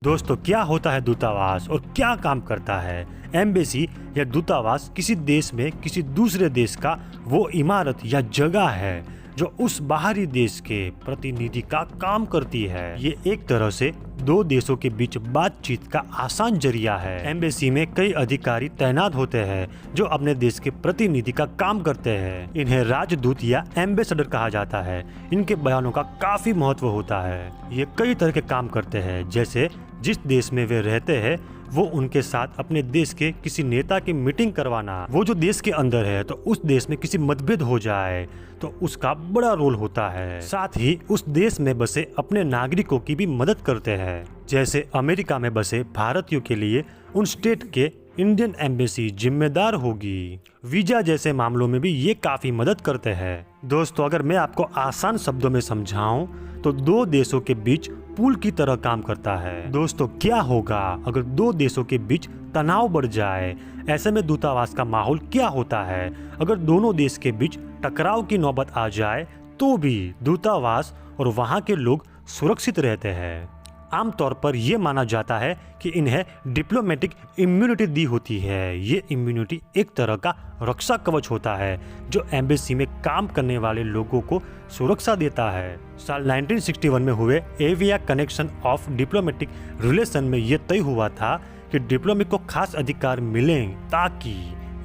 दोस्तों, क्या होता है दूतावास और क्या काम करता है? एम्बेसी या दूतावास किसी देश में किसी दूसरे देश का वो इमारत या जगह है जो उस बाहरी देश के प्रतिनिधि का काम करती है। ये एक तरह से दो देशों के बीच बातचीत का आसान जरिया है। एम्बेसी में कई अधिकारी तैनात होते हैं जो अपने देश के प्रतिनिधि का काम करते हैं। इन्हें राजदूत या एम्बेसडर कहा जाता है। इनके बयानों का काफी महत्व होता है। ये कई तरह के काम करते हैं, जैसे जिस देश में वे रहते हैं वो उनके साथ अपने देश के किसी नेता की मीटिंग करवाना। वो जो देश के अंदर है तो उस देश में किसी मतभेद हो जाए तो उसका बड़ा रोल होता है। साथ ही उस देश में बसे अपने नागरिकों की भी मदद करते हैं। जैसे अमेरिका में बसे भारतीयों के लिए उन स्टेट के इंडियन एम्बेसी जिम्मेदार होगी। वीजा जैसे मामलों में भी ये काफी मदद करते हैं। दोस्तों, अगर मैं आपको आसान शब्दों में समझाऊं तो दो देशों के बीच पुल की तरह काम करता है। दोस्तों, क्या होगा अगर दो देशों के बीच तनाव बढ़ जाए? ऐसे में दूतावास का माहौल क्या होता है? अगर दोनों देश के बीच टकराव की नौबत आ जाए तो भी दूतावास और वहां के लोग सुरक्षित रहते हैं। आमतौर पर यह माना जाता है कि इन्हें डिप्लोमेटिक इम्यूनिटी दी होती है। ये इम्यूनिटी एक तरह का रक्षा कवच होता है जो एम्बेसी में काम करने वाले लोगों को सुरक्षा देता है। साल 1961 में हुए एविया कनेक्शन ऑफ डिप्लोमेटिक रिलेशन में यह तय हुआ था कि डिप्लोमेट को खास अधिकार मिलें ताकि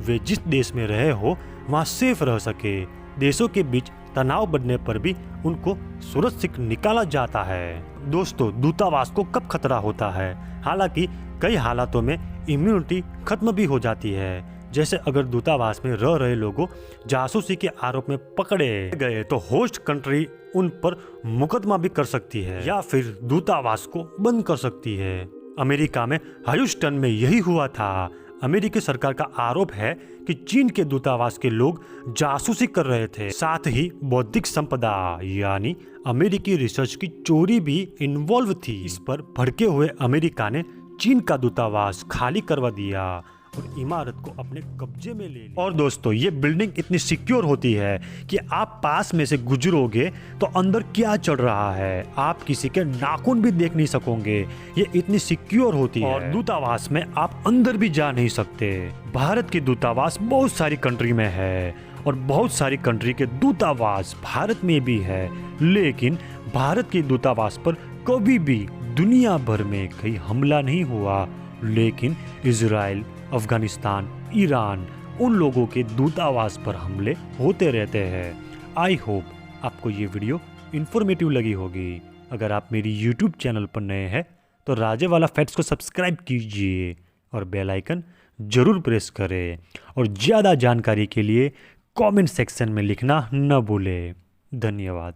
वे जिस देश में रहे हो वहां सेफ रह सके। देशों के बीच तनाव बढ़ने पर भी उनको सुरक्षित निकाला जाता है। दोस्तों, दूतावास को कब खतरा होता है? हालांकि कई हालातों में इम्यूनिटी खत्म भी हो जाती है। जैसे अगर दूतावास में रह रहे लोगों जासूसी के आरोप में पकड़े गए तो होस्ट कंट्री उन पर मुकदमा भी कर सकती है या फिर दूतावास को बंद कर सकती है। अमेरिका में ह्यूस्टन में यही हुआ था। अमेरिकी सरकार का आरोप है कि चीन के दूतावास के लोग जासूसी कर रहे थे। साथ ही बौद्धिक संपदा यानी अमेरिकी रिसर्च की चोरी भी इन्वॉल्व थी। इस पर भड़के हुए अमेरिका ने चीन का दूतावास खाली करवा दिया और इमारत को अपने कब्जे में ले लिया। और दोस्तों, ये बिल्डिंग इतनी सिक्योर होती है कि आप पास में से गुजरोगे तो अंदर क्या चल रहा है आप किसी के नाखून भी देख नहीं सकोगे। ये इतनी सिक्योर होती है और दूतावास में आप अंदर भी जा नहीं सकते। भारत की दूतावास बहुत सारी कंट्री में है और बहुत सारी कंट्री के दूतावास भारत में भी है, लेकिन भारत के दूतावास पर कभी भी दुनिया भर में कहीं हमला नहीं हुआ। लेकिन इजराइल, अफगानिस्तान, ईरान, उन लोगों के दूतावास पर हमले होते रहते हैं। आई होप आपको ये वीडियो इन्फॉर्मेटिव लगी होगी। अगर आप मेरी यूट्यूब चैनल पर नए हैं तो राजे वाला फैक्ट्स को सब्सक्राइब कीजिए और बेल आइकन जरूर प्रेस करें। और ज़्यादा जानकारी के लिए कमेंट सेक्शन में लिखना न भूलें। धन्यवाद।